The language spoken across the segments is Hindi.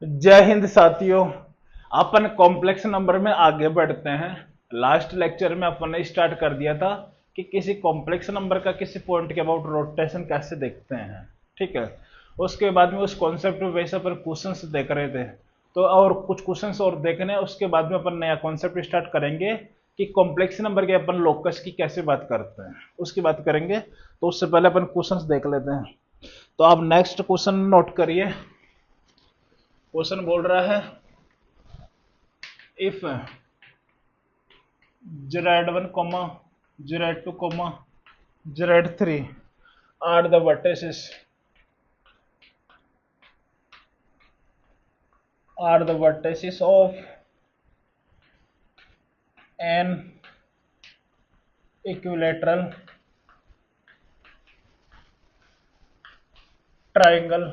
जय हिंद साथियों। अपन कॉम्प्लेक्स नंबर में आगे बढ़ते हैं। लास्ट लेक्चर में अपन ने स्टार्ट कर दिया था कि किसी कॉम्प्लेक्स नंबर का किसी पॉइंट के अबाउट रोटेशन कैसे देखते हैं। ठीक है। उसके बाद में उस कॉन्सेप्ट में वैसे पर क्वेश्चंस देख रहे थे, तो और कुछ क्वेश्चंस और देखने हैं। उसके बाद में अपन नया कॉन्सेप्ट स्टार्ट करेंगे कि कॉम्प्लेक्स नंबर के अपन लोकस की कैसे बात करते हैं, उसकी बात करेंगे। तो उससे पहले अपन क्वेश्चंस देख लेते हैं। तो आप नेक्स्ट क्वेश्चन नोट करिए। क्वेश्चन बोल रहा है, if 0 at 1 comma 0 at 2 comma 0 at 3 are the vertices of an equilateral triangle,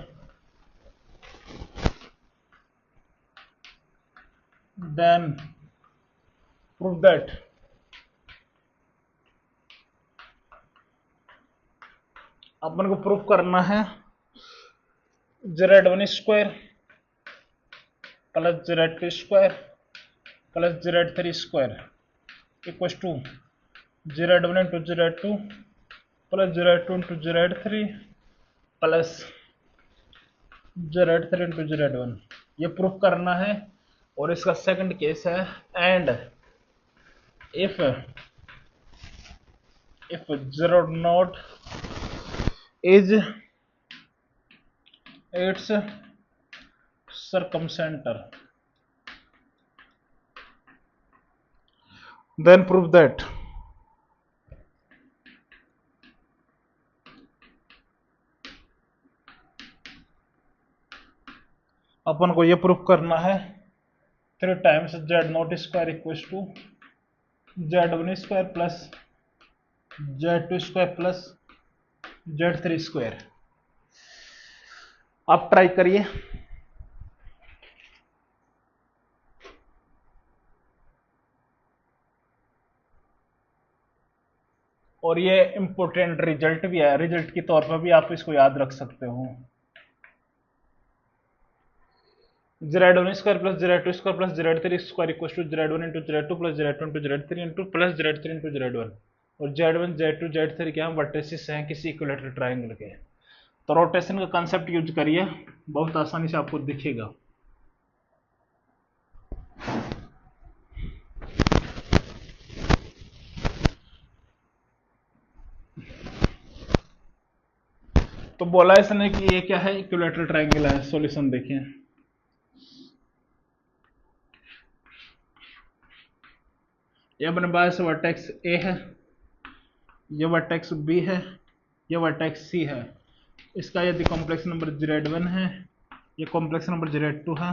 then prove that। अपन को प्रूफ करना है 0 at 1 square plus 0 at 2 square plus 0 at 3 square equal to 0 at 1 into 0 at 2 plus 0 at 2 into 0 at 3 plus 0 at 3 into 0 at 1। ये प्रूफ करना है। और इसका सेकंड केस है, and if 0 is its circumcenter, then prove that। अपन को ये प्रूफ करना है 3 times z0 square equal to z1 square plus z2 square plus z3 square. आप ट्राई करिए। और ये इंपॉर्टेंट रिजल्ट भी है, रिजल्ट के तौर पर भी आप इसको याद रख सकते हो। 0 at 1 square plus 0 at 2 square plus 0 at 3 square equal to 0 at 1 into 0 at 2 plus 0 at 2 into 0 at 3 into plus 0 at 3 into 0 at 1। और z1 z2 z3 क्या वर्टिसेस हैं किसी इक्विलेटरल ट्रायंगल के। तो रोटेशन का कंसेप्ट यूज करिए, बहुत आसानी से आपको दिखेगा। तो बोला इसने कि ये क्या है, इक्विलेटरल ट्रायंगल है। सॉल्यूशन देखिए, ये अपने पास वर्टेक्स ए है, ये वर्टेक्स बी है, ये वर्टेक्स सी है। इसका यदि कॉम्प्लेक्स नंबर 0 at 1 है, ये कॉम्प्लेक्स नंबर 0 at 2 है,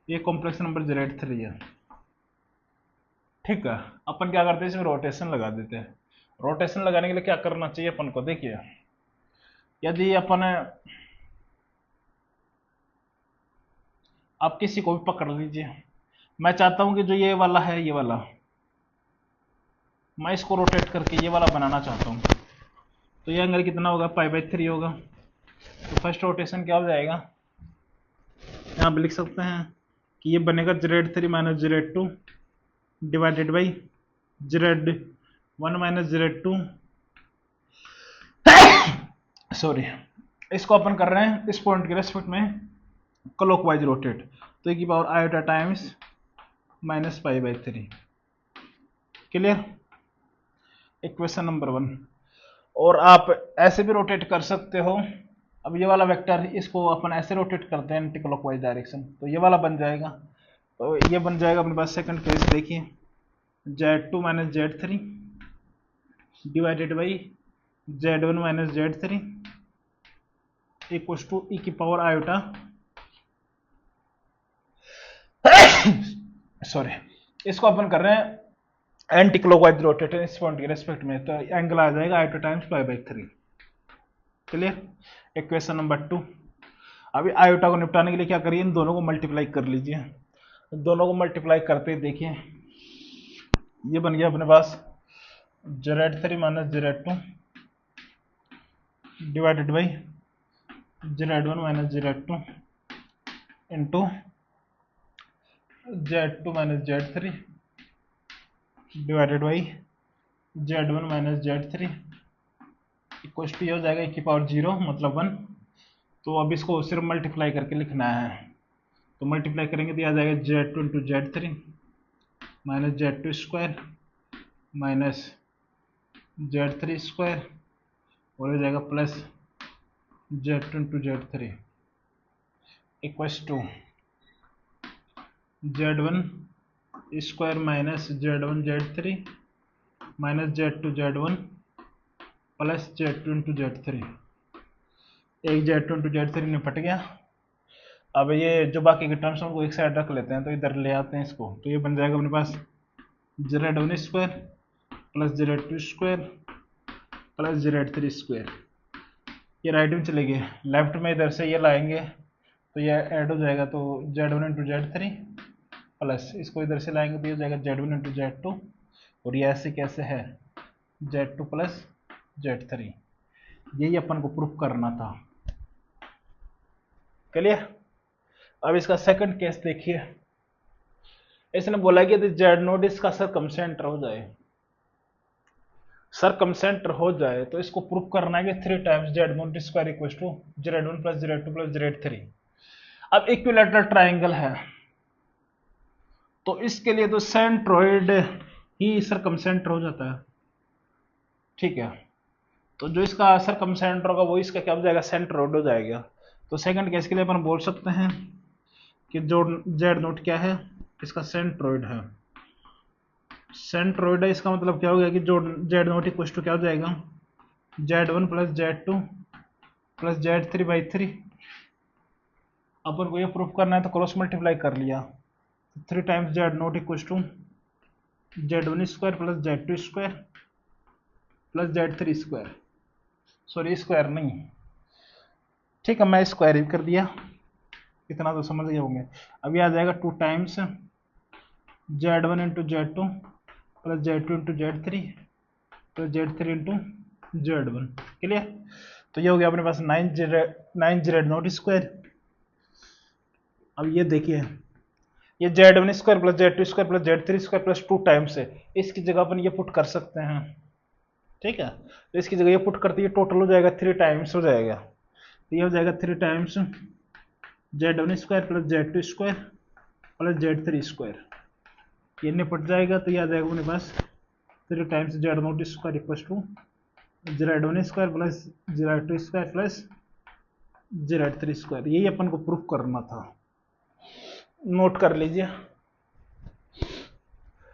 ये कॉम्प्लेक्स नंबर 0 at 3 है। ठीक है। अपन क्या करते हैं, इसमें रोटेशन लगा देते हैं। रोटेशन लगाने के लिए क्या करना चाहिए अपन को, देखिए यदि अपन आप किसी को भी पकड़ लीजिए, मैं चाहता हूं कि जो ये वाला है, ये वाला मैं इसको रोटेट करके ये वाला बनाना चाहता हूं। तो ये एंगल कितना होगा, π/3 होगा। तो फर्स्ट रोटेशन क्या हो जाएगा, यहाँ पे लिख सकते हैं कि ये बनेगा 0 at 3 minus 0 at 2 divided by 0 at 1 minus 0 at 2। Sorry, इसको अपन कर रहे हैं इस पॉइंट के रेस्पेक्ट में क्लॉकवाइज रोटेट। तो की power iota times minus π/3। Clear, equation number 1। और आप ऐसे भी रोटेट कर सकते हो। अब ये वाला वेक्टर, इसको अपन ऐसे रोटेट करते हैं एंटी क्लॉकवाइज डायरेक्शन, तो ये वाला बन जाएगा। तो ये बन जाएगा अपने पास सेकंड केस, देखिए z2 minus z3 divided by z1 minus z3 equal to e की पावर आयोटा सॉरी, इसको अपन कर रहे हैं एंटी क्लॉकवाइज रोटेट इस पॉइंट के रेस्पेक्ट में। तो एंगल आ जाएगा iota times π/3। Clear, equation number 2। अभी आयोटा को निपटाने के लिए क्या करिए, इन दोनों को मल्टीप्लाई कर लीजिए। दोनों को मल्टीप्लाई करते ही देखिए ये बन गया अपने पास 0 at 3 minus 0 at 2 divided by 0 at 1 minus 0 at 2 into Z2 minus Z3 divided by Z1 minus Z3 equal to ये हो जाएगा e पावर 0 मतलब 1। तो अब इसको सिर्फ मल्टीप्लाई करके लिखना है, तो मल्टीप्लाई करेंगे तो आ जाएगा Z2 into Z3 minus Z2 square minus Z3 square और हो जाएगा plus Z2 into Z3 equals to Z1 square minus Z1 Z3 minus Z2 Z1 plus Z2 into Z3। एक Z2 इंटू Z3 निपट गया। अब ये जो बाकी के टर्म्स हैं उनको एक साइड रख लेते हैं, तो इधर ले आते हैं इसको, तो ये बन जाएगा अपने पास Z1 square plus Z2 square plus Z3 square. ये राइट में चले गए, लेफ्ट में इधर से ये लाएंगे तो ये ऐड हो जाएगा, तो Z1 इंटू Z3 प्लस इसको इधर से लाएंगे तो ये हो जाएगा Z1 इंटू Z2 और ये ऐसे कैसे है Z2 प्लस Z3। यही अपन को प्रूफ करना था। क्लियर। अब इसका सेकंड केस देखिए, इसने बोला कि यदि जेड नोड इसका सरकमसेंटर हो जाए, सरकमसेंटर हो जाए तो इसको प्रूफ करना है कि 3 times Z naught square equal to Z1 plus Z2 plus Z3। अब इक्विलैटरल ट्राइंगल है तो इसके लिए तो सेंट्रोइड ही सरकमसेंटर हो जाता है, ठीक है। तो जो इसका सरकमसेंटर होगा वो इसका क्या हो जाएगा, सेंट्रोइड हो जाएगा। तो सेकंड केस के लिए अपन बोल सकते हैं कि जो जेड नोट क्या है, इसका सेंट्रोइड है। सेंट्रोइड है इसका मतलब क्या हो गया कि जो जेड नोट इक्वल टू क्या हो जाएगा Z1 plus Z2 plus Z3 by 3। अपन को ये प्रूफ करना है तो क्रॉस मल्टीप्लाई कर लिया, 3 times Z naught equal to Z1 square plus Z2 square plus Z3 square, sorry square नहीं, ठीक है मैं स्क्वायर ही कर दिया, इतना तो समझ गए होंगे। अभी आ जाएगा 2 times Z1 into Z2 plus Z2 into Z3 plus Z3 into Z1। Clear. तो ये हो गया अपने पास 9 जेड नोट स्क्वायर। अब ये देखिए ये Z1 square plus Z2 square plus Z3 square plus 2 times है, इसकी जगह अपन ये पुट कर सकते हैं, ठीक है। तो इसकी जगह ये पुट करते ही टोटल हो जाएगा 3 टाइम्स हो जाएगा, तो ये हो जाएगा 3 times Z1 square plus Z2 square plus Z3 square. ये निपट जाएगा तो ये आ जाएगा अपने पास 3 times Z note square equal to Z1 square plus Z2 square plus Z3 square. यही अपन को प्रूफ करना था, नोट कर लीजिए।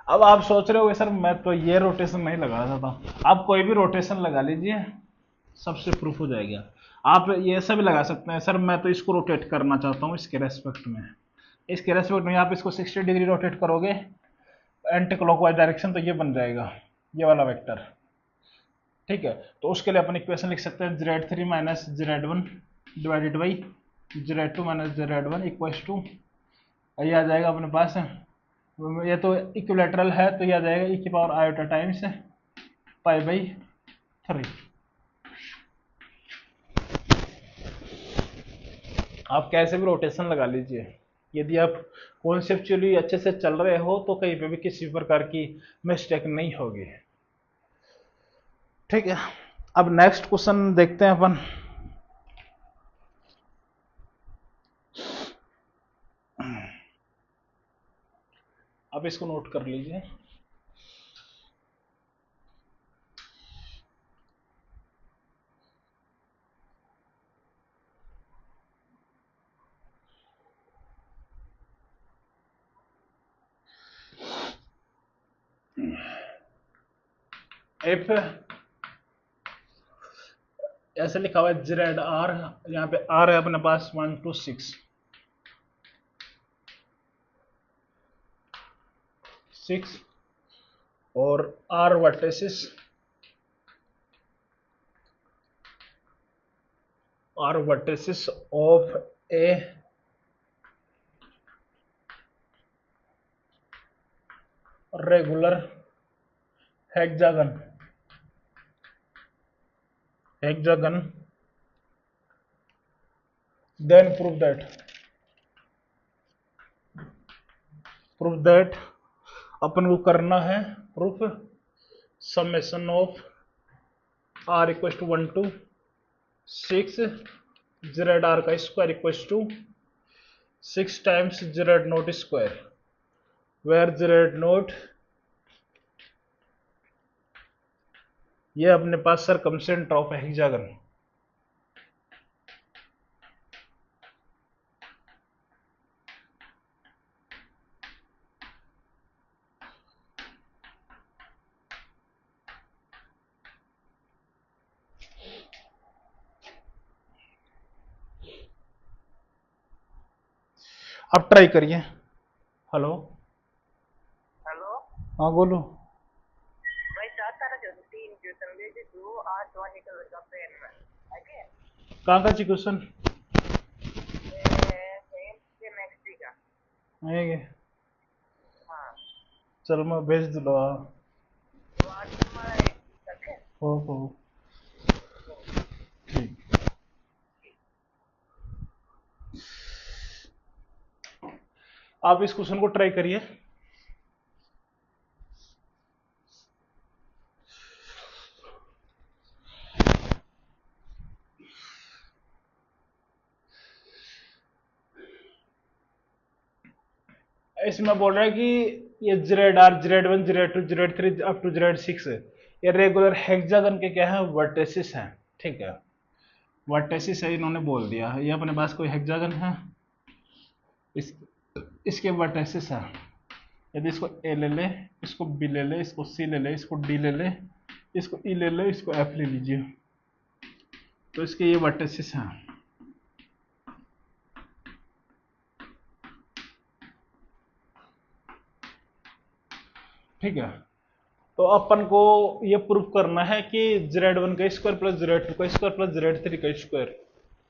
अब आप सोच रहे हो सर मैं तो ये रोटेशन नहीं लगा रहा था, आप कोई भी रोटेशन लगा लीजिए सबसे प्रूफ हो जाएगा। आप ये सब लगा सकते हैं, सर मैं तो इसको रोटेट करना चाहता हूँ इसके रेस्पेक्ट में, इसके रेस्पेक्ट में आप इसको 60 डिग्री रोटेट करोगे एंटी क्लॉकवाइज डायरेक्शन, तो ये बन जाएगा ये वाला वेक्टर, ठीक है। तो उसके लिए अपन इक्वेशन लिख सकते हैं Z3 minus Z1 divided by Z2 minus Z1 equals to, ये आ जाएगा अपने पास, ये तो इक्विलैटरल है तो ये आ जाएगा e की power iota times pi by 3। आप कैसे भी रोटेशन लगा लीजिए, यदि आप कॉन्सेप्चुअली अच्छे से चल रहे हो तो कहीं पे भी किसी प्रकार की मिस्टेक नहीं होगी, ठीक है। अब नेक्स्ट क्वेश्चन देखते हैं अपन। अब इसको नोट कर लीजिए। इफ ऐसे लिखा हुआ है जेड आर, यहाँ पे आर है अपने पास 1 to 6 और r vertices of a regular hexagon then prove that proof that अपन को करना है proof summation of r equal to 1 to 6 z r का square equal to 6 times Z note square where z not ये अपने पास सरकमसेंट ऑफ हेक्सागन। अब ट्राई करिए। हेलो हेलो हाँ बोलो। भाई चाहता ना जो 3 क्वेश्चन दे दे तू आज तो निकल का पेन में ओके कहाँ का ची क्वेश्चन के नेक्स्ट वीक का आएंगे? हाँ चल मैं भेज दूँगा। तो आज तुम्हारा ओके हो ठीक। आप इस क्वेश्चन को ट्राई करिए। इसमें बोल रहा है कि ये Z are Z 1 Z 2 Z 3 up to Z 6 ये रेगुलर हेक्सागन के क्या है वर्टेसिस हैं। ठीक है वर्टेसिस है इन्होंने बोल दिया। ये अपने पास कोई हेक्सागन है इसके वर्टेसिस है। यदि इसको ए ले ले इसको बी ले ले इसको सी ले ले इसको डी ले ले इसको ई ले ले इसको एफ ले लीजिए तो इसके ये वर्टेसिस हैं। ठीक है तो अपन को ये प्रूफ करना है कि जेड 1 का स्क्वायर प्लस जेड 2 का स्क्वायर प्लस जेड 3 का स्क्वायर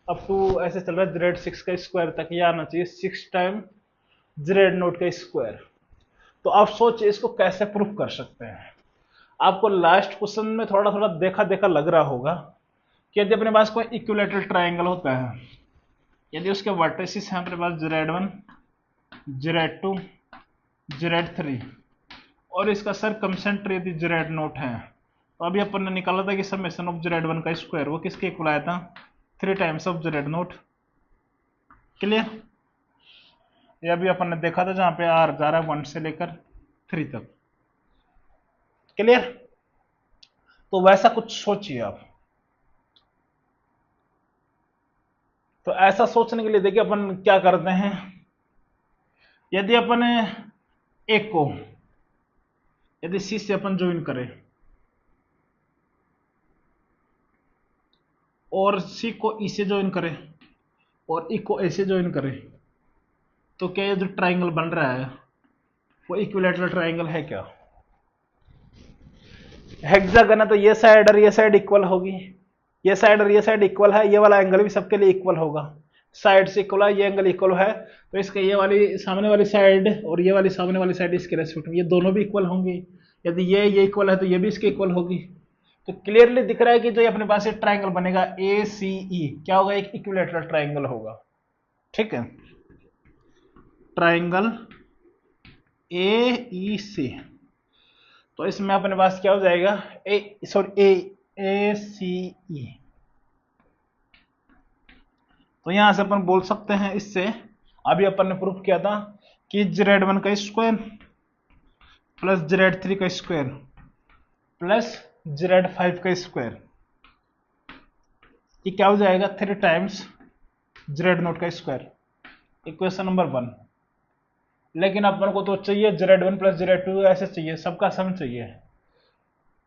अप टू ऐसे चल रहा है जेड 6 का स्क्वायर तक ये आना चाहिए 6 टाइम जेड नोट का स्क्वायर। तो आप सोचिए इसको कैसे प्रूफ कर सकते हैं। आपको लास्ट क्वेश्चन में थोड़ा थोड़ा देखा देखा लग रहा होगा कि यदि अपने पास कोई इक्विलेटरल ट्राइंगल होता है यदि उसके वर्टिसेस हैं अपने पास जेड 1 जेड 2 जेड 3 और इसका सरकमसेंट यदि जेड नोट है तो अभी अपन ने निकाला था कि समेशन ऑफ जेड 1 का स्क्वायर वो किसके इक्वल आया था 3 times of Z note. Clear ये अभी अपन ने देखा था जहां पे आर जा रहा है 1 से लेकर 3 तक। क्लियर तो वैसा कुछ सोचिए आप। तो ऐसा सोचने के लिए देखिए अपन क्या करते हैं यदि अपन एक को यदि सी से अपन ज्वाइन करें और सी को ई से ज्वाइन करें और ई को ए से ज्वाइन करें तो क्या ये जो ट्राइंगल बन रहा है वो इक्विलेटरल ट्राइंगल है क्या? हेक्सागन है तो ये साइड और ये साइड इक्वल होगी ये साइड और ये साइड इक्वल है ये वाला एंगल भी सबके लिए इक्वल होगा साइड से इक्वल है ये एंगल इक्वल है तो इसके ये वाली सामने वाली साइड और ये वाली सामने वाली साइड इसके रेस्पेक्ट में ये दोनों भी इक्वल होंगे। यदि ये इक्वल है तो ये भी इसके इक्वल होगी। तो क्लियरली दिख रहा है कि जो ये अपने पास ट्राइंगल बनेगा ए सी ई क्या होगा एक इक्विलेटरल ट्राइंगल होगा। ठीक है ट्राइंगल ए ई सी तो इसमें अपने पास क्या हो जाएगा ए सी ई। तो यहां से अपन बोल सकते हैं इससे अभी अपन ने प्रूफ किया था कि जेड 1 का स्क्वायर प्लस जेड 3 का स्क्वायर प्लस जेड 5 का स्क्वायर ये क्या हो जाएगा 3 टाइम्स जेड नोट का स्क्वायर इक्वेशन नंबर 1। लेकिन अपन को तो चाहिए जेड 1 प्लस जेड 2 ऐसे चाहिए सबका सम चाहिए।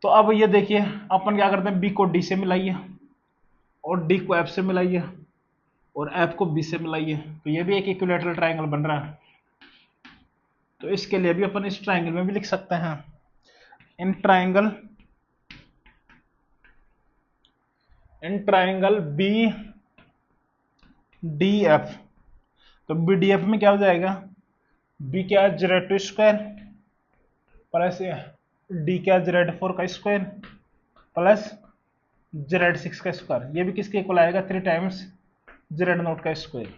तो अब ये देखिए अपन क्या करते हैं बी को डी से मिलाइए और डी को एफ से मिलाइए और एफ को बी से मिलाइए तो ये भी एक इक्विलेटरल ट्राइंगल बन रहा है। तो इसके लिए भी अपन इस ट्राइंगल में भी लिख सकते हैं in triangle B D F. तो बी डी एफ में क्या हो जाएगा बी क्या है जेड 2 स्क्वायर प्लस डी क्या जेड 4 का स्क्वायर प्लस जेड 6 का स्क्वायर ये भी किसके इक्वल आएगा 3 टाइम्स जेड नोट का स्क्वायर।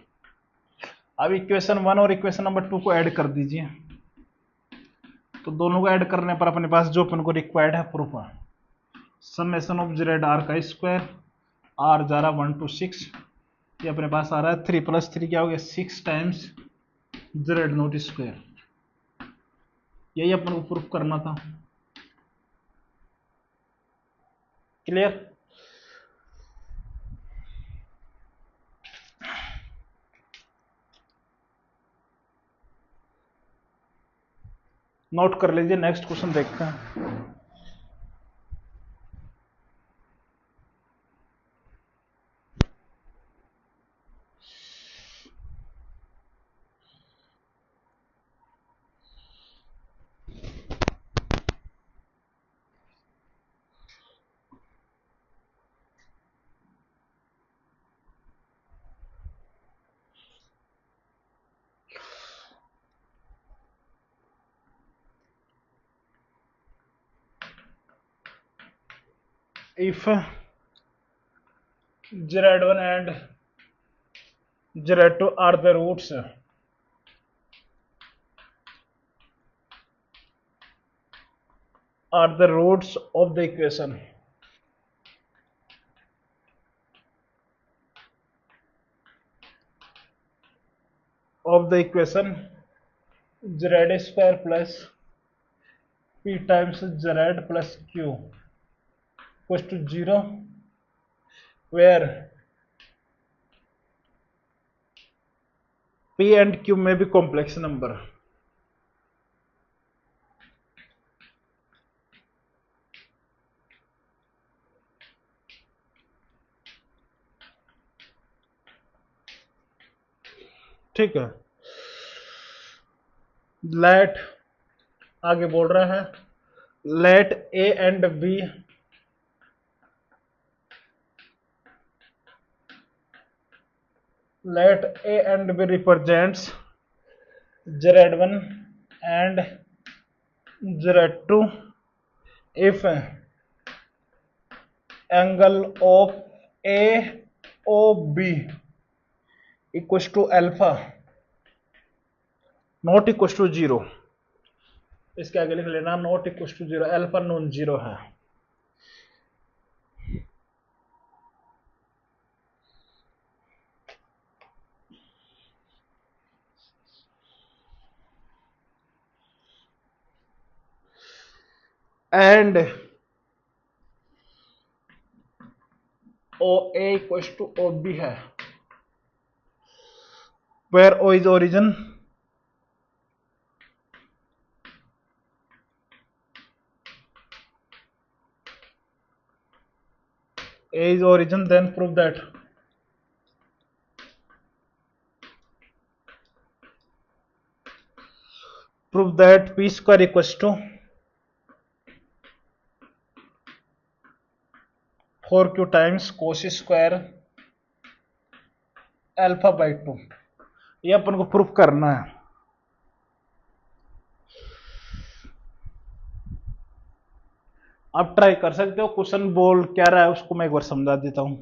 अब इक्वेशन 1 और इक्वेशन नंबर 2 को ऐड कर दीजिए तो दोनों को ऐड करने पर अपने पास जो अपन को रिक्वायर्ड है प्रूफ है, समेशन ऑफ जेड आर का स्क्वायर, आर जा रहा 1 to 6, ये अपने पास आ रहा है 3 + 3 क्या हो गया 6 टाइम्स जेड नोट स्क्वायर। यही अपन को प्रूफ करना था। क्लियर? नोट कर लीजिए, नेक्स्ट क्वेश्चन देखते हैं। If Z1 and Z2 are the roots of the equation, Z square plus P times Z plus Q equals to 0, where P and Q may be complex number. ठीक है, लेट आगे बोल रहा है late A and B represents Z1 and Z2 if angle of AOB equals to alpha not equals to 0। इसके आगे लिख लेना not equal to 0, alpha non zero है। And O A equal to O B है, where O is origin A is origin, then prove that P square equals to 4Q times cos square alpha by 2। ये अपन को प्रूफ करना है। आप ट्राई कर सकते हो, क्वेश्चन बोल क्या रहा है उसको मैं एक बार समझा देता हूं।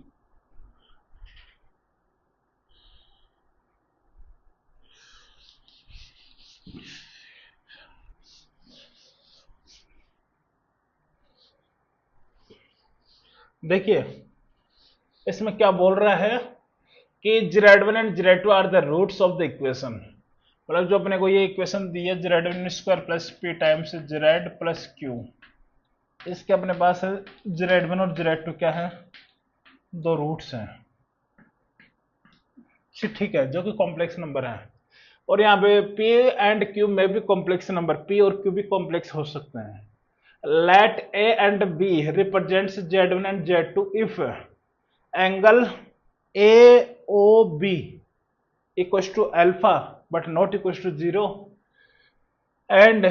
देखिए इसमें क्या बोल रहा है कि Z1 and Z2 are the roots of the equation, मतलब जो अपने को ये इक्वेशन दी है Z1 square plus P times Z plus Q, इसके अपने पास है Z1 और Z2 क्या है, दो रूट्स हैं। ठीक है, जो कि कॉम्प्लेक्स नंबर है, और यहाँ पे P एंड Q में भी कॉम्प्लेक्स नंबर P और Q भी कॉम्प्लेक्स हो सकते हैं। Let A and B represents Z1 and Z2 if angle AOB equals to alpha but not equals to 0 and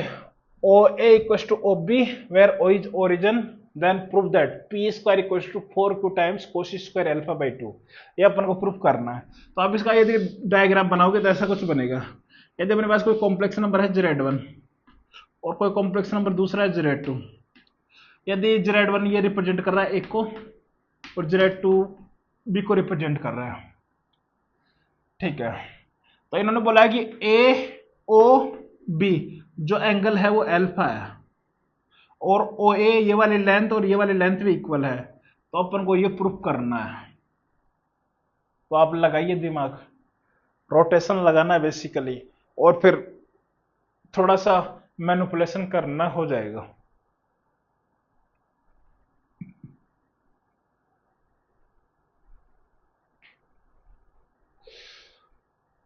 OA equals to OB where O is origin, then prove that P square equals to 4Q times cos square alpha by 2। ये अपन को प्रूफ करना है। तो आप इसका यदि डायग्राम बनाओगे तो ऐसा कुछ बनेगा। यदि अपने पास कोई कॉम्प्लेक्स नंबर है Z1 और कोई कॉम्प्लेक्स नंबर दूसरा है Z2, यदि Z1 ये रिप्रेजेंट कर रहा है एक को और Z2 बी को रिप्रेजेंट कर रहा है, ठीक है, तो इन्होंने बोला है कि ए ओ बी जो एंगल है वो अल्फा है और ओ ए ये वाली लेंथ और ये वाली लेंथ भी इक्वल है, तो अपन को ये प्रूफ करना है। तो आप लगाइए दिमाग, रोटेशन लगाना है बेसिकली, और फिर थोड़ा सा मैनिपुलेशन करना, हो जाएगा।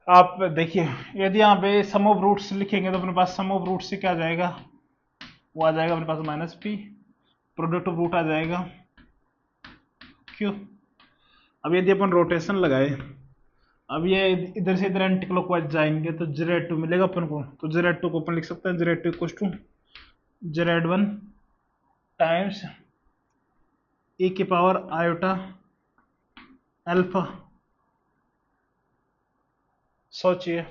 आप देखिए, यदि यहाँ पे सम ऑफ रूट्स लिखेंगे तो अपने पास सम ऑफ रूट से क्या आ जाएगा, वो आ जाएगा अपने पास minus P, product of root आ जाएगा क्यों। अब यदि अपन रोटेशन लगाए, अब ये इधर से इधर एंटी क्लॉकवाइज जाएंगे तो Z2 मिलेगा अपन को, तो Z2 को अपन लिख सकते हैं Z2 equal to Z1 times e की पावर आयोटा अल्फा। सोचिए,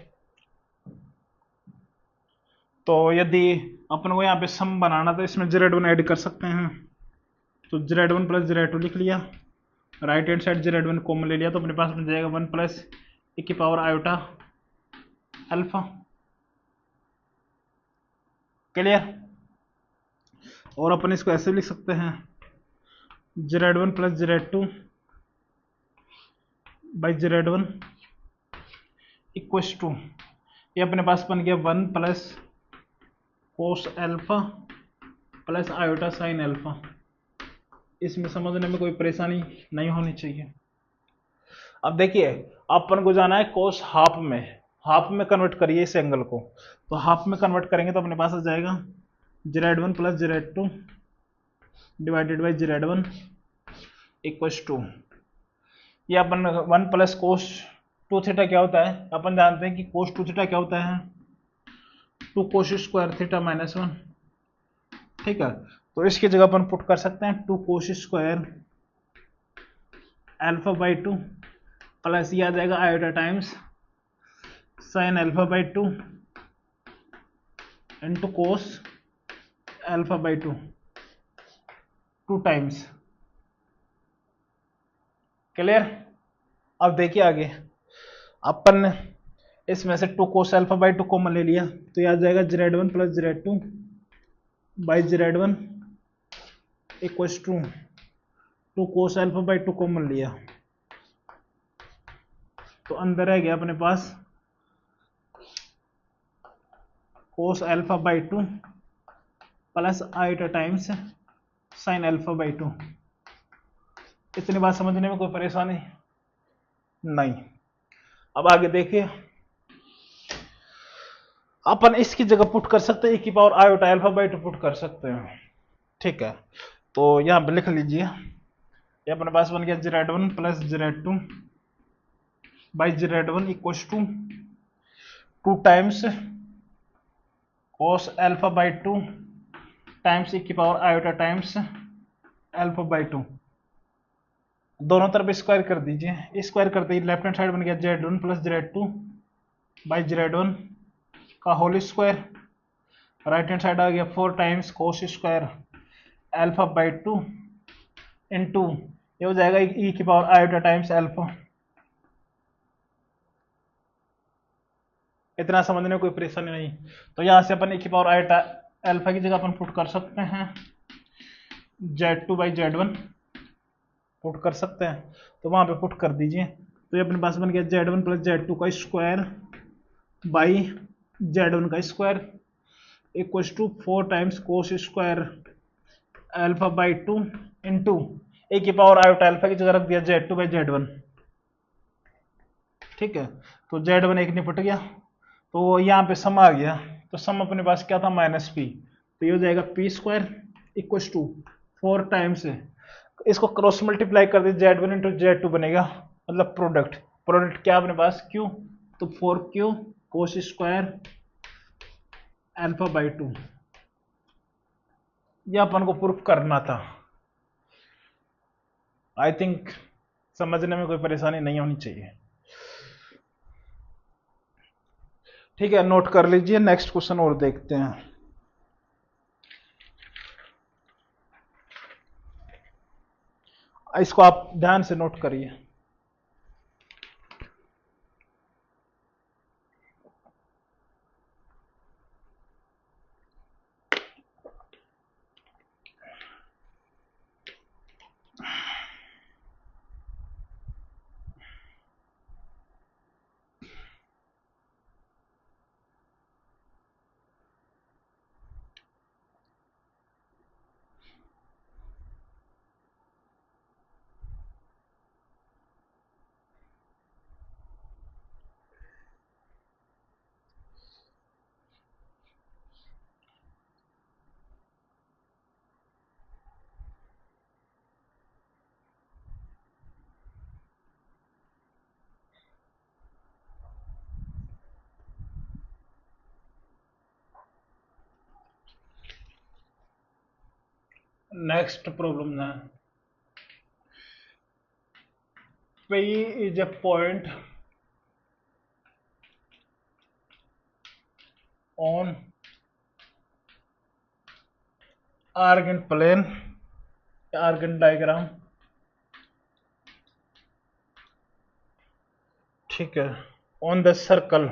तो यदि अपन को यहाँ पे सम बनाना तो इसमें Z1 ऐड कर सकते हैं, तो Z1 प्लस Z2 लिख लिया, right hand side Z1 common ले लिया, तो अपने पास बन जाएगा 1 प्लस e की पावर आयोटा अल्फा। क्लियर। और अपन इसको ऐसे लिख सकते हैं Z1 plus Z2 by Z1 equals to, ये अपने पास बन गया 1 plus cos alpha plus iota sine alpha. इसमें समझने में कोई परेशानी नहीं होनी चाहिए। अब देखिए, अपन को जाना है कोस हाफ में कन्वर्ट करिए इस एंगल को, तो हाफ में कन्वर्ट करेंगे तो अपने पास आ जाएगा Z1 plus Z2 divided by Z1 equals to, ये अपन 1 प्लस कोस 2 थीटा क्या होता है, अपन जानते हैं कि कोस 2 थीटा क्या होता है 2 कोस स्क्वायर थीटा माइनस 1। ठीक है, तो इसकी जगह अपन पुट कर सकते हैं 2 कोस स्क्वायर अल्फा बाई 2 प्लस ये आ जाएगा iota times sine alpha by 2 into cos alpha by 2 times. Clear. अब देखिए आगे, अपन इसमें से 2 कोस अल्फा बाई 2 कॉमन ले लिया, तो ये आ जाएगा Z1 plus Z2 by Z1 equals to 2 cos alpha by 2 common लिया, तो अंदर रह गया अपने पास cos alpha by 2 plus iota times sine alpha by 2। इतनी बात समझने में कोई परेशानी नहीं। अब आगे देखिए, अपन इसकी जगह पुट कर सकते हैं e की power iota alpha by 2 put कर सकते हैं। ठीक है, तो यहां पे लिख लीजिए, ये अपने पास बन गया Z1 plus Z2 by Z1 equals to 2 times cos alpha by 2 times e की power iota times alpha by 2। दोनों तरफ स्क्वायर कर दीजिए, स्क्वायर करते ही लेफ्ट हैंड साइड बन गया Z1 plus Z2 by Z1 का whole square, right hand side आ गया 4 times cos square alpha by 2 into ये हो जाएगा e की पावर आयोटा टाइम्स अल्फा। इतना समझने में कोई परेशानी नहीं। तो यहां से अपन e की पावर आयोटा अल्फा की जगह अपन पुट कर सकते हैं Z2 बाई Z1 पुट कर सकते हैं, तो वहां पे पुट कर दीजिए, तो ये अपने पास बन गया Z1 प्लस Z2 का स्क्वायर बाई Z1 का square equal to 4 times cos square alpha by 2 into e की पावर आयोटा अल्फा की जगह रख दिया Z2 बाई Z1। ठीक है, तो Z1 एक निपट गया, तो यहाँ पे सम आ गया, तो सम अपने पास क्या था माइनस पी, तो ये हो जाएगा P square equal to 4 times, इसको क्रॉस मल्टीप्लाई कर दे Z1 इंटू Z2 बनेगा, मतलब प्रोडक्ट क्या अपने पास Q, तो 4Q cos square alpha by 2। यह अपन को प्रूफ करना था। आई थिंक समझने में कोई परेशानी नहीं होनी चाहिए। ठीक है, नोट कर लीजिए, नेक्स्ट क्वेश्चन और देखते हैं। इसको आप ध्यान से नोट करिए। नेक्स्ट प्रॉब्लम है, P is a point on Argand plane, Argand diagram, ठीक है, on the circle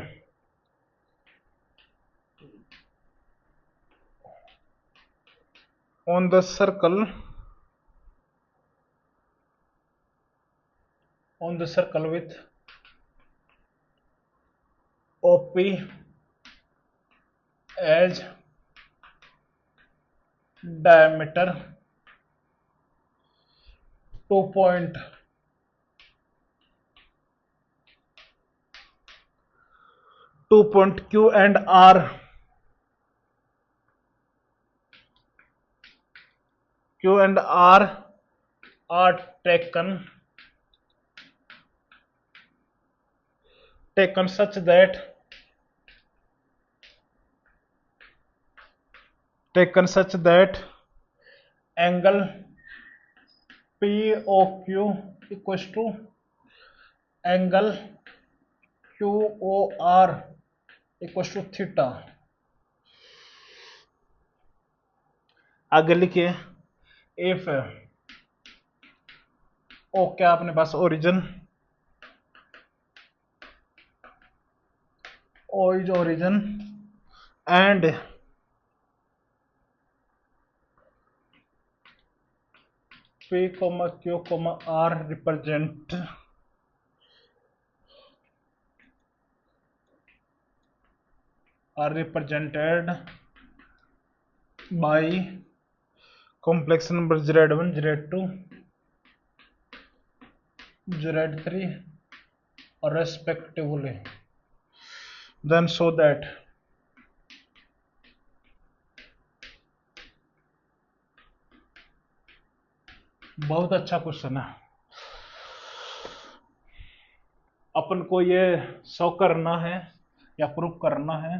with OP as diameter 2 point Q and R are taken such that angle POQ equals to angle QOR equals to theta। आगे लिखिए, इफ ओ क्या अपने पास origin, O is origin and P, Q, R represented by complex number Z1, Z2, Z3 respectively, then show that बहुत अच्छा क्वेश्चन है, अपन को ये शो करना है या प्रूफ करना है।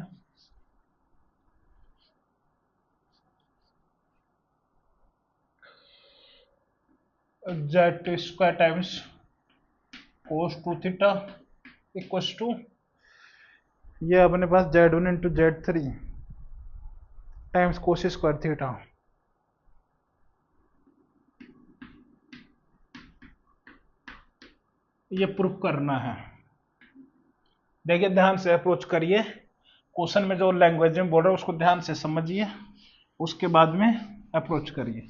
Z square times cos 2 theta equals to ये अपने पास Z1 into Z3 times cos square theta. ये प्रूफ करना है। देखिए ध्यान से अप्रोच करिए, क्वेश्चन में जो लैंग्वेज में बोल रहा है उसको ध्यान से समझिए, उसके बाद में अप्रोच करिए।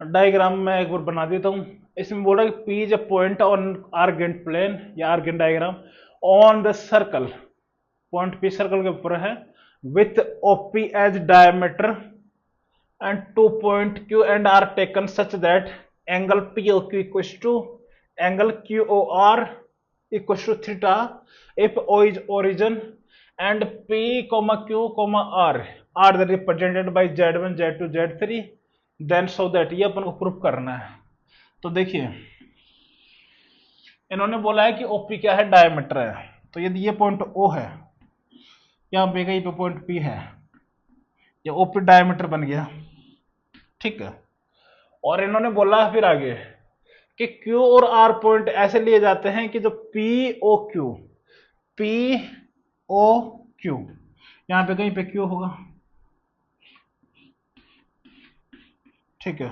डायग्राम में एक बार बना देता हूं। इसमें बोल रहा है कि P is a point on Argand plane या Argand diagram on the circle, point P circle के ऊपर है, with OP as diameter and 2 point Q and R taken such that angle POQ equals to angle QOR equals to theta if O is origin and P, Q, R are the represented by Z1, Z2, Z3 then so that, ये अपन को प्रूफ करना है। तो देखिए इन्होंने बोला है कि OP क्या है, डायमीटर है। तो यदि ये पॉइंट O है, यहाँ पे कहीं पे पॉइंट P है, ये OP डायमीटर बन गया, ठीक है। और इन्होंने बोला फिर आगे कि Q और R पॉइंट ऐसे लिए जाते हैं कि जो POQ यहाँ पे कहीं पे Q होगा, ठीक है।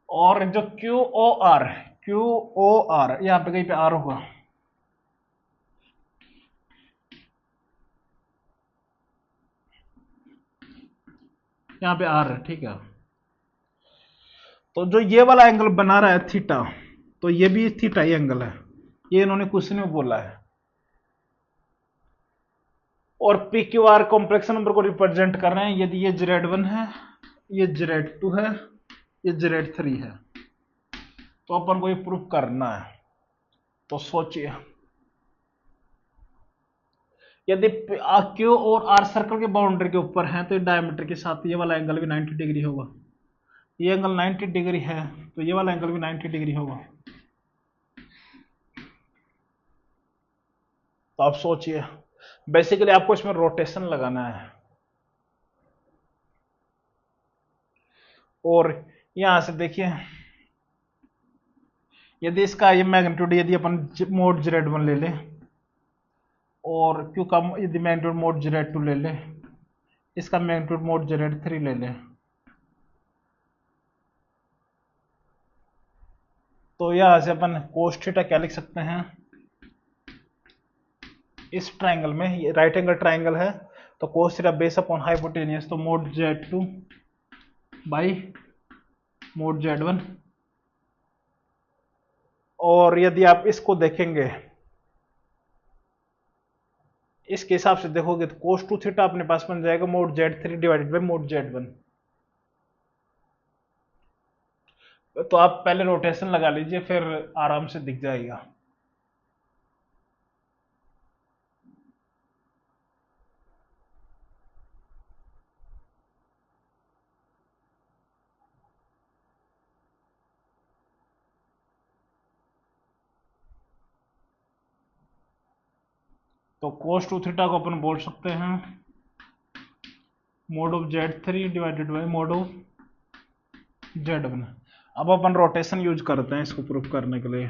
और जो QOR यहाँ पे कहीं पे R होगा, यहाँ पे R है, ठीक है। तो जो ये वाला एंगल बना रहा है थीटा, तो ये भी थीटा ही एंगल है, ये इन्होंने क्वेश्चन में बोला है। और PQR कॉम्प्लेक्स नंबर को रिप्रेजेंट कर रहे हैं, यदि ये Z1 है, ये Z2 है, ये Z3 है। तो अपन को ये प्रूफ करना है। तो सोचिए, यदि क्यू और आर सर्कल के बाउंड्री के ऊपर है तो डायमीटर के साथ ये वाला एंगल भी 90 डिग्री होगा। ये एंगल 90 डिग्री है तो ये वाला एंगल भी 90 डिग्री होगा। तो आप सोचिए, बेसिकली आपको इसमें रोटेशन लगाना है। और यहां से देखिए, यदि इसका ये मैग्नीट्यूड यदि अपन मोड Z1 ले ले और क्यू का यदि मैग्नीट्यूड मोड Z2 ले ले, इसका मैग्नीट्यूड मोड Z3 ले ले, तो यहां से अपन कोस थीटा क्या लिख सकते हैं, इस ट्राइंगल में ये राइट एंगल ट्राइंगल है तो cos theta base upon hypotenuse, तो mod Z2 by mod Z1। और यदि आप इसको देखेंगे, इसके हिसाब से देखोगे तो कोस 2 थीटा अपने पास बन जाएगा mode Z3 divided by mod Z1। तो आप पहले रोटेशन लगा लीजिए, फिर आराम से दिख जाएगा। तो cos 2 थीटा को अपन बोल सकते हैं mode of Z3 divided by mod of Z1। अब अपन रोटेशन यूज करते हैं इसको प्रूफ करने के लिए।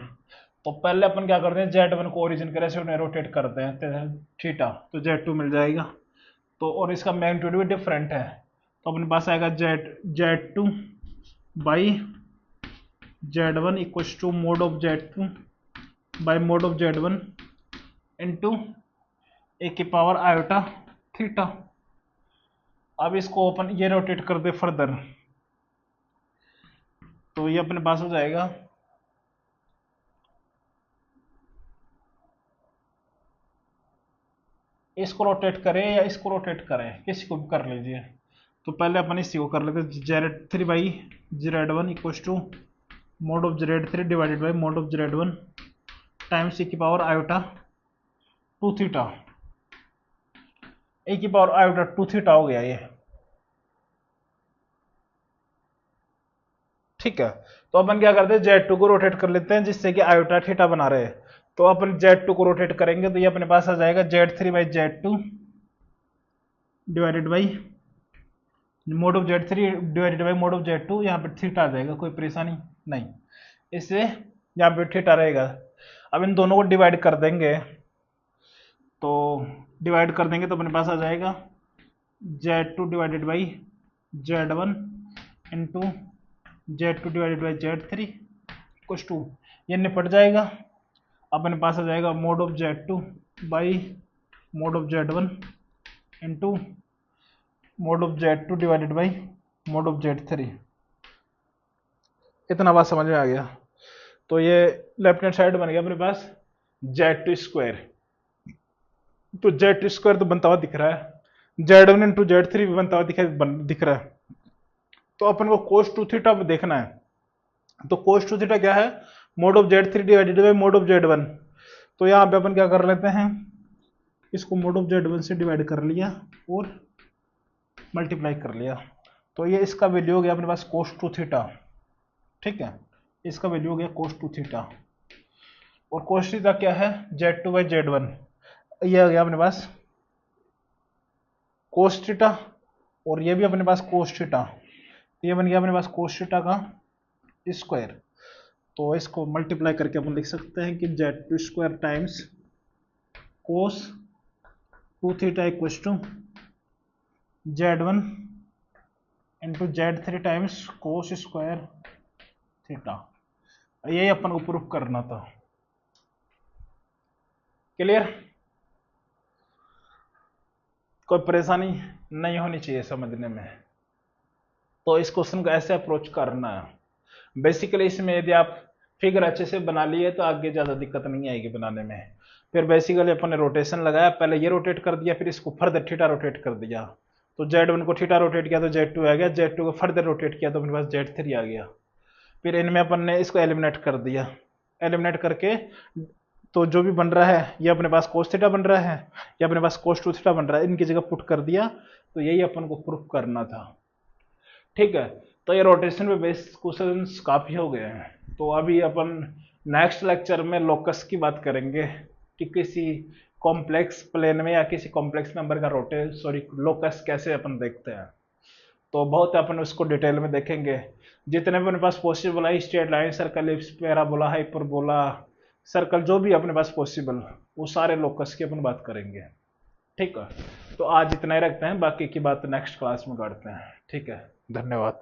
तो पहले अपन क्या करते हैं, Z1 को ओरिजिन के रेशियो में रोटेट करते हैं थीटा, तो Z2 मिल जाएगा। तो और इसका मैग्नीट्यूड भी डिफरेंट है, तो अपने पास आएगा Z2 by Z1 equals to mod of Z2 by mod of Z1 into e की पावर आयोटा थीटा। अब इसको अपन ये रोटेट कर दे फर्दर, तो ये अपने पास हो जाएगा इसको रोटेट करें या इसको रोटेट करें, किसी को भी कर लीजिए। तो पहले अपन इसी को कर लेते हैं, Z3 by Z1 equals to mod of Z3 divided by mod of Z1 times e की पावर आयोटा 2 थीटा। ए की पावर आयोटा 2 थीटा हो गया ये, ठीक है। तो अपन क्या करते हैं, Z2 को रोटेट कर लेते हैं जिससे कि आयोटा थीटा बना रहे। तो अपन Z2 को रोटेट करेंगे तो ये अपने पास आ जाएगा Z3 by Z2 divided by mod of Z3 divided by mod of Z2। यहाँ पे थीटा आ जाएगा, कोई परेशानी नहीं, इससे यहाँ पे थीटा रहेगा। अब इन दोनों को डिवाइड कर देंगे, तो डिवाइड कर देंगे तो अपने पास आ जाएगा Z2 divided by Z1 into Z2 divided by Z3 कुछ 2, ये निपट जाएगा। अपने पास आ जाएगा mode of Z2 by mod of Z1 into mode of Z2 divided by mod of Z3। इतना बात समझ में आ गया। तो ये लेफ्ट हैंड साइड बन गया अपने पास Z2 स्क्वायर। तो Z2 स्क्वायर तो बनता हुआ दिख रहा है, Z1 इंटू Z3 भी बनता हुआ दिख रहा है। तो अपन को cos 2 थीटा देखना है, तो cos 2 थीटा क्या है, mode of Z3 divided by mod of Z1। तो यहाँ पे अपन क्या कर लेते हैं, इसको मोड ऑफ Z1 से डिवाइड कर लिया और मल्टीप्लाई कर लिया, तो ये इसका वैल्यू हो गया अपने पास cos 2 थीटा, ठीक है। इसका वैल्यू हो गया cos 2 थीटा। और cos थीटा क्या है, Z2 बाई Z1, ये आ गया अपने पास cos थीटा, और ये भी अपने पास cos थीटा, तो ये बन गया अपने पास cos थीटा का स्क्वायर। तो इसको मल्टीप्लाई करके अपन लिख सकते हैं कि Z2 square times cos 2 theta equals to Z1 into Z3 times cos square theta. यही अपन को प्रूफ करना था। क्लियर, कोई परेशानी नहीं होनी चाहिए समझने में। तो इस क्वेश्चन को ऐसे अप्रोच करना है। बेसिकली इसमें यदि आप फिगर अच्छे से बना लिए तो आगे ज़्यादा दिक्कत नहीं आएगी बनाने में। फिर बेसिकली अपन ने रोटेशन लगाया, पहले ये रोटेट कर दिया, फिर इसको फर्दर थीटा रोटेट कर दिया, तो Z1 को थीटा रोटेट किया तो Z2 आ गया, Z2 को फर्दर रोटेट किया तो अपने पास Z3 आ गया। फिर इनमें अपन ने इसको एलिमिनेट कर दिया, एलिमिनेट करके तो जो भी बन रहा है ये अपने पास cos थीटा बन रहा है, ये अपने पास cos 2 थीटा बन रहा है, इनकी जगह पुट कर दिया। तो यही अपन को प्रूफ करना था। ठीक है, तो ये रोटेशन पे बेस्ड क्वेश्चंस काफी हो गए हैं। तो अभी अपन नेक्स्ट लेक्चर में लोकस की बात करेंगे कि किसी कॉम्प्लेक्स प्लेन में या किसी कॉम्प्लेक्स नंबर का लोकस कैसे अपन देखते हैं। तो बहुत अपन उसको डिटेल में देखेंगे। जितने भी अपने पास पॉसिबल है, straight line, circle, ellipse, parabola, hyperbola, circle, जो भी अपने पास पॉसिबल, वो सारे लोकस की अपन बात करेंगे। ठीक है, तो आज इतना ही रखते हैं, बाकी की बात नेक्स्ट क्लास में करते हैं। ठीक है, धन्यवाद।